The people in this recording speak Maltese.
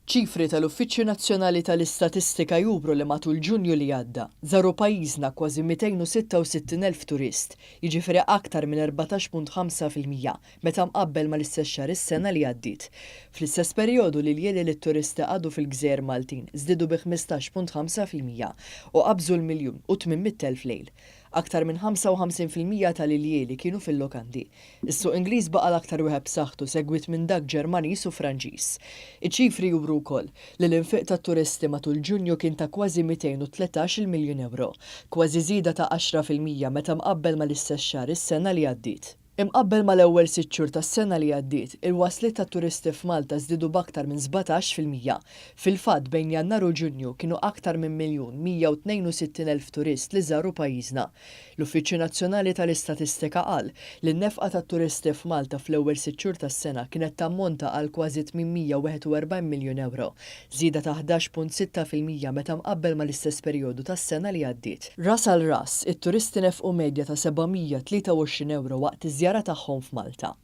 ċifri tal-Uffiċċju Nazzjonali tal-Istatistika juru li matul Ġunju li għadda żaru pajjiżna kważi 266,000 turist, jiġifieri aktar minn 14.5% meta mqabbel mal-istess xahar is-sena li għaddiet. Fl-istess perjodu li l-jeli li t-turisti għadu fil-Gżejjer Maltin żdiedu bi 15.5% u qabżu l-1,800,000 lejl. Aktar minn 55% tal-iljeli kienu fil-lokandi. Is-suq Ingliż baqa l-aktar wieħed b'saħħtu segwit minn dak Ġermaniż u Franċiż. Iċ-ċifri juru wkoll li l-infiq tat-turisti matul Ġunju kien ta' kważi 213 miljun euro, kważi żieda ta' 10% meta mqabbel mal-istess xahar is-sena li għaddiet. Imqabbel mal-ewwel 6 xhur tas-sena li għaddiet, il-wasliet tat-turisti f'Malta żdiedu b'aktar minn 17%. Fil-fatt bejn Jannar u Ġunju kienu aktar minn 1,162,000 turist li żaru pajjiżna. L-Uffiċċju Nazzjonali tal-Istatistika qal li n-nefqa tat-turisti f'Malta fl-ewwel 6 xhur tas-sena kienet tammonta għal kważi 841 miljun euro, żieda ta' 11.6% meta mqabbel mal-istess perjodu tas-sena li għaddiet. Ras għal ras, it-turisti nefqu medja ta' 723 euro waqt iż-żjara tagħhom f'Malta.